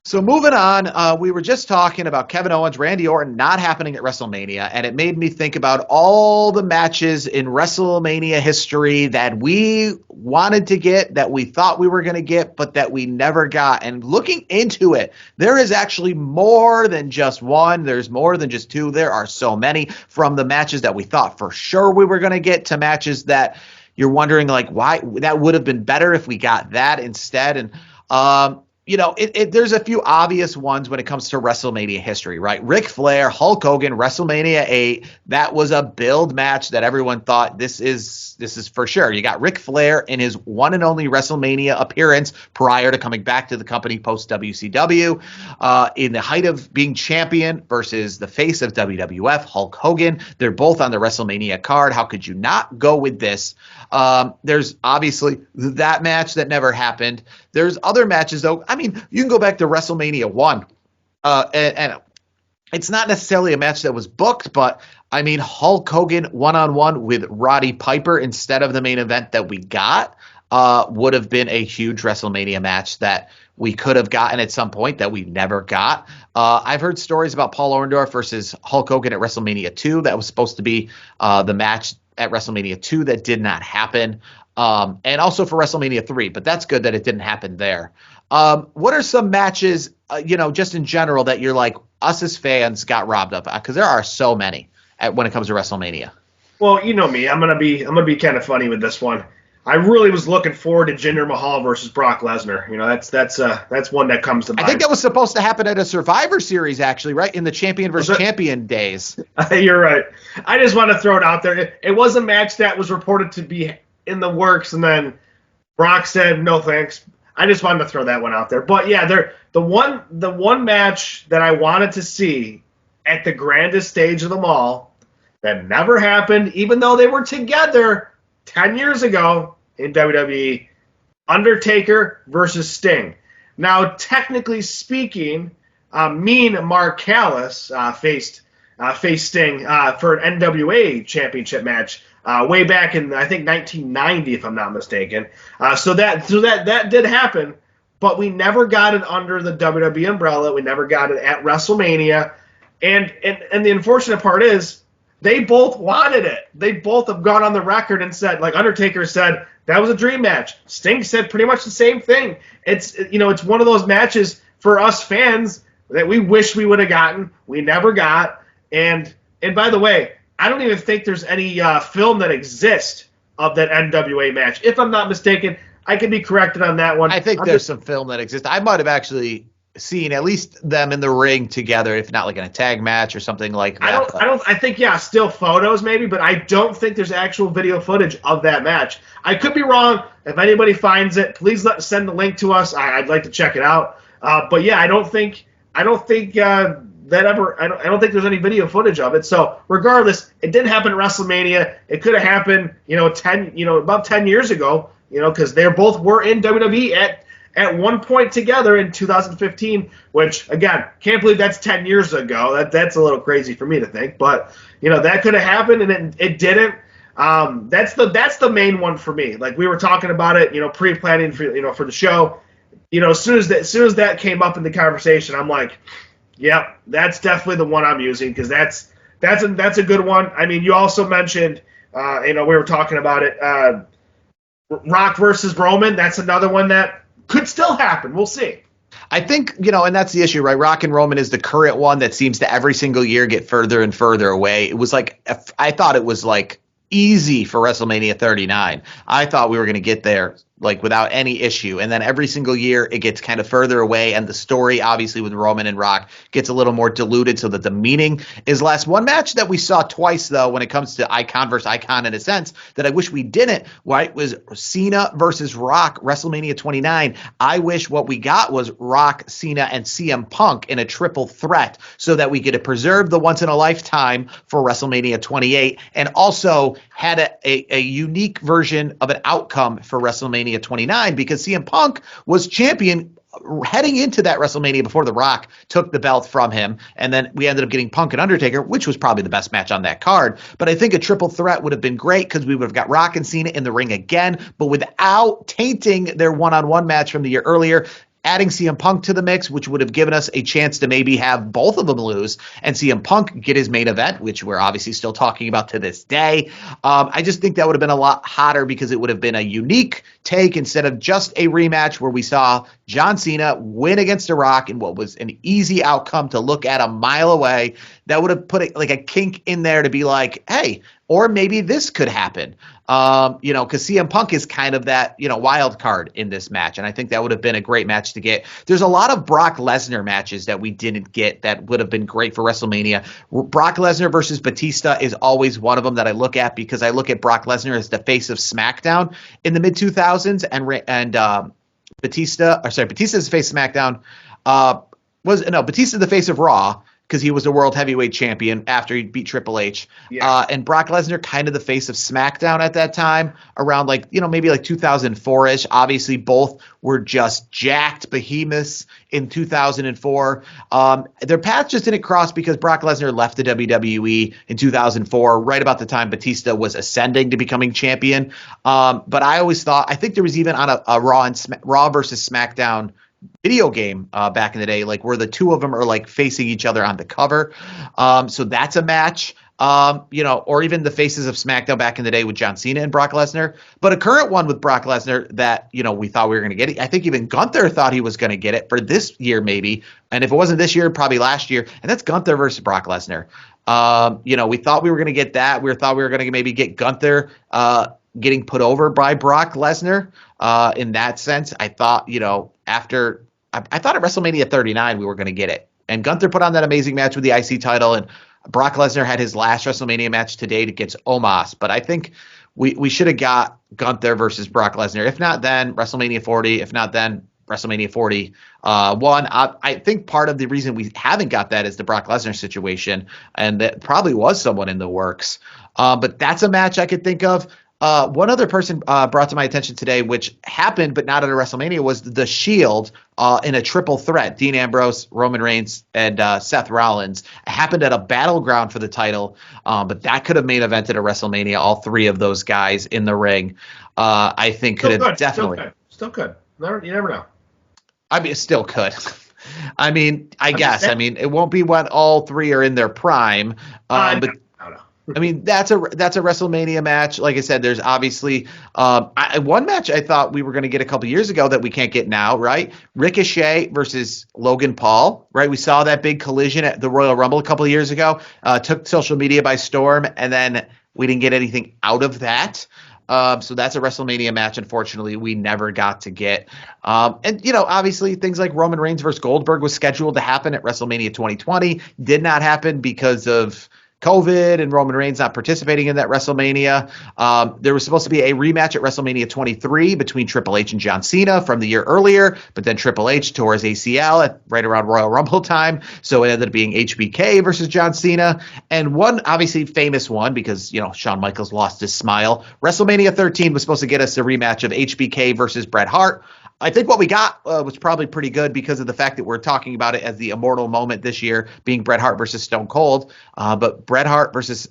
So moving on, we were just talking about Kevin Owens, Randy Orton not happening at WrestleMania, and it made me think about all the matches in WrestleMania history that we wanted to get, that we thought we were going to get, but that we never got. And looking into it, there is actually more than just one. There's more than just two. There are so many, from the matches that we thought for sure we were going to get to matches that you're wondering, like, why that would have been better if we got that instead. And there's a few obvious ones when it comes to WrestleMania history, right? Ric Flair, Hulk Hogan, WrestleMania 8. That was a build match that everyone thought this is for sure. You got Ric Flair in his one and only WrestleMania appearance prior to coming back to the company post WCW, in the height of being champion versus the face of WWF, Hulk Hogan. They're both on the WrestleMania card. How could you not go with this? There's obviously that match that never happened. There's other matches, though. I mean, you can go back to WrestleMania 1, and it's not necessarily a match that was booked, but I mean, Hulk Hogan one-on-one with Roddy Piper instead of the main event that we got would have been a huge WrestleMania match that we could have gotten at some point that we never got. I've heard stories about Paul Orndorff versus Hulk Hogan at WrestleMania 2. That was supposed to be the match at WrestleMania 2 that did not happen. And also for WrestleMania 3, but that's good that it didn't happen there. What are some matches, just in general, that you're like, us as fans got robbed of? Because there are so many when it comes to WrestleMania. Well, you know me. I'm gonna be kind of funny with this one. I really was looking forward to Jinder Mahal versus Brock Lesnar. That's one that comes to mind. I think that was supposed to happen at a Survivor Series, actually, right? In the champion versus champion days. You're right. I just want to throw it out there. It was a match that was reported to be in the works, and then Brock said no thanks. I just wanted to throw that one out there. But yeah, the one match that I wanted to see at the grandest stage of them all that never happened, even though they were together 10 years ago in WWE, Undertaker versus Sting. Now, technically speaking, Mean Mark Callis faced Sting for an NWA championship match way back in, I think, 1990, if I'm not mistaken. So that did happen, but we never got it under the WWE umbrella. We never got it at WrestleMania. And the unfortunate part is they both wanted it. They both have gone on the record and said, like Undertaker said, that was a dream match. Sting said pretty much the same thing. It's one of those matches for us fans that we wish we would have gotten. We never got. And by the way, I don't even think there's any film that exists of that NWA match. If I'm not mistaken, I can be corrected on that one. I think there's some film that exists. I might have actually seen at least them in the ring together, if not like in a tag match or something like that. I think still photos maybe, but I don't think there's actual video footage of that match. I could be wrong. If anybody finds it, please send the link to us. I'd like to check it out. But yeah, I don't think there's any video footage of it. So regardless, it didn't happen at WrestleMania. It could have happened, about 10 years ago, because they both were in WWE at one point together in 2015, which, again, can't believe that's 10 years ago. That's a little crazy for me to think. But, that could have happened, and it didn't. That's the main one for me. Like, we were talking about it, pre-planning for the show. As soon as that came up in the conversation, I'm like, yep, that's definitely the one I'm using, because that's a good one. I mean, you also mentioned, we were talking about it, Rock versus Roman. That's another one that could still happen. We'll see. I think, and that's the issue, right? Rock and Roman is the current one that seems to every single year get further and further away. It was like, I thought it was like easy for WrestleMania 39. I thought we were going to get there like without any issue. And then every single year it gets kind of further away. And the story, obviously, with Roman and Rock gets a little more diluted so that the meaning is less. One match that we saw twice, though, when it comes to icon versus icon in a sense that I wish we didn't, right, was Cena versus Rock, WrestleMania 29. I wish what we got was Rock, Cena, and CM Punk in a triple threat so that we could preserve the once in a lifetime for WrestleMania 28 and also had a unique version of an outcome for WrestleMania 29 because CM Punk was champion heading into that WrestleMania before The Rock took the belt from him. And then we ended up getting Punk and Undertaker, which was probably the best match on that card. But I think a triple threat would have been great because we would have got Rock and Cena in the ring again, but without tainting their one-on-one match from the year earlier. adding CM Punk to the mix, which would have given us a chance to maybe have both of them lose and CM Punk get his main event, which we're obviously still talking about to this day. I just think that would have been a lot hotter because it would have been a unique take instead of just a rematch where we saw John Cena win against The Rock in what was an easy outcome to look at a mile away. That would have put like a kink in there to be like, hey, or maybe this could happen. Because CM Punk is kind of that, wild card in this match. And I think that would have been a great match to get. There's a lot of Brock Lesnar matches that we didn't get that would have been great for WrestleMania. Brock Lesnar versus Batista is always one of them that I look at because I look at Brock Lesnar as the face of SmackDown in the mid 2000s and Batista's the face of SmackDown. Batista's the face of Raw, because he was a world heavyweight champion after he beat Triple H. Yeah. And Brock Lesnar kind of the face of SmackDown at that time, around maybe 2004-ish. Obviously, both were just jacked behemoths in 2004. Their paths just didn't cross because Brock Lesnar left the WWE in 2004, right about the time Batista was ascending to becoming champion. But I think there was even on a Raw versus SmackDown video game back in the day, where the two of them are facing each other on the cover. So that's a match, or even the faces of SmackDown back in the day with John Cena and Brock Lesnar. But a current one with Brock Lesnar that, we thought we were going to get it. I think even Gunther thought he was going to get it for this year, maybe. And if it wasn't this year, probably last year. And that's Gunther versus Brock Lesnar. We thought we were going to get that. We thought we were going to maybe get Gunther getting put over by Brock Lesnar. In that sense, I thought, I thought at WrestleMania 39 we were going to get it. And Gunther put on that amazing match with the IC title, and Brock Lesnar had his last WrestleMania match to date against Omos. But I think we should have got Gunther versus Brock Lesnar. If not then, WrestleMania 40. If not then, WrestleMania 41. I think part of the reason we haven't got that is the Brock Lesnar situation, and that probably was someone in the works. But that's a match I could think of. One other person brought to my attention today, which happened but not at a WrestleMania, was the Shield in a triple threat. Dean Ambrose, Roman Reigns, and Seth Rollins. It happened at a battleground for the title, but that could have main evented a WrestleMania. All three of those guys in the ring, I think could have definitely. Still could. You never know. I mean, it still could. I mean, I guess. It won't be when all three are in their prime, but. No. I mean, that's a WrestleMania match. Like I said, there's obviously one match I thought we were going to get a couple years ago that we can't get now, right? Ricochet versus Logan Paul, right? We saw that big collision at the Royal Rumble a couple of years ago, took social media by storm, and then we didn't get anything out of that. So that's a WrestleMania match, unfortunately, we never got to get. And, obviously things like Roman Reigns versus Goldberg was scheduled to happen at WrestleMania 2020. Did not happen because of COVID and Roman Reigns not participating in that WrestleMania. There was supposed to be a rematch at WrestleMania 23 between Triple H and John Cena from the year earlier, but then Triple H tore his ACL right around Royal Rumble time, so it ended up being HBK versus John Cena. And one obviously famous one, because Shawn Michaels lost his smile. WrestleMania 13 was supposed to get us a rematch of HBK versus Bret Hart. I think what we got was probably pretty good because of the fact that we're talking about it as the immortal moment this year, being Bret Hart versus Stone Cold. But Bret Hart versus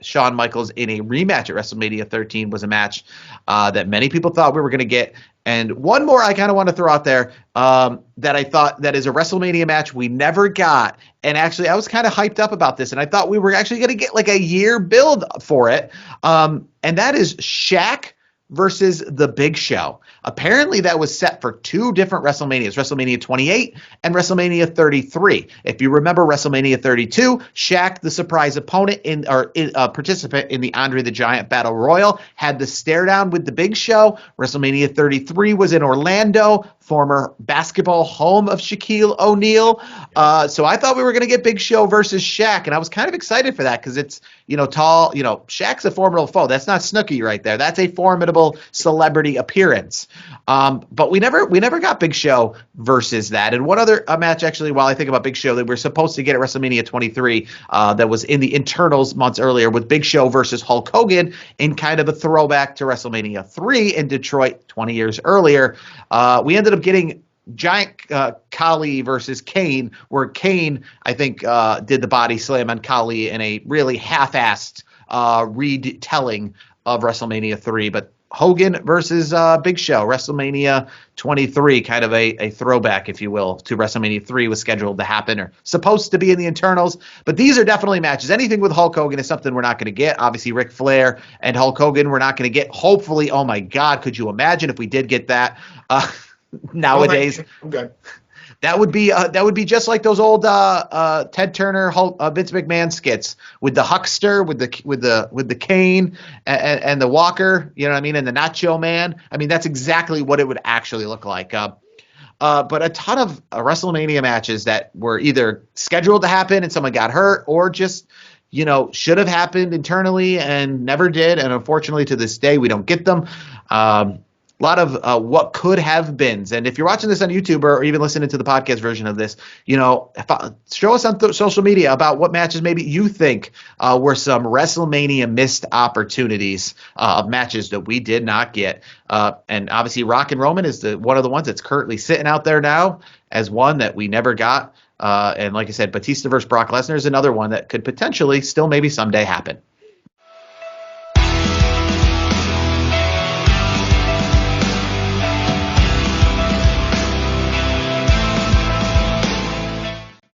Shawn Michaels in a rematch at WrestleMania 13 was a match that many people thought we were going to get. And one more I kind of want to throw out there that I thought that is a WrestleMania match we never got. And actually, I was kind of hyped up about this, and I thought we were actually going to get a year build for it. And that is Shaq versus The Big Show. Apparently that was set for two different WrestleManias, WrestleMania 28 and WrestleMania 33. If you remember WrestleMania 32, Shaq, the surprise opponent participant in the Andre the Giant Battle Royal, had the stare down with The Big Show. WrestleMania 33 was in Orlando, former basketball home of Shaquille O'Neal. So I thought we were going to get Big Show versus Shaq, and I was kind of excited for that because it's, tall, Shaq's a formidable foe. That's not Snooki right there. That's a formidable celebrity appearance. But we never got Big Show versus that. And one other match, actually, while I think about Big Show, that we're supposed to get at WrestleMania 23 that was in the internals months earlier with Big Show versus Hulk Hogan in kind of a throwback to WrestleMania 3 in Detroit 20 years earlier. We ended up getting Giant Khali versus Kane, where Kane, I think, did the body slam on Khali in a really half-assed retelling of WrestleMania 3, but Hogan versus Big Show, WrestleMania 23, kind of a throwback, if you will, to WrestleMania 3 was scheduled to happen or supposed to be in the internals. But these are definitely matches. Anything with Hulk Hogan is something we're not going to get. Obviously, Ric Flair and Hulk Hogan we're not going to get. Hopefully, oh my God, could you imagine if we did get that nowadays? I'm good. That would be just like those old Ted Turner, Vince McMahon skits with the huckster, with the cane and the walker, you know what I mean, and the Nacho Man. I mean, that's exactly what it would actually look like. But a ton of WrestleMania matches that were either scheduled to happen and someone got hurt, or just should have happened internally and never did, and unfortunately to this day we don't get them. A lot of what could have beens. And if you're watching this on YouTube or even listening to the podcast version of this, show us on social media about what matches maybe you think were some WrestleMania missed opportunities of matches that we did not get. And obviously Rock and Roman is one of the ones that's currently sitting out there now as one that we never got. And like I said, Batista versus Brock Lesnar is another one that could potentially still maybe someday happen.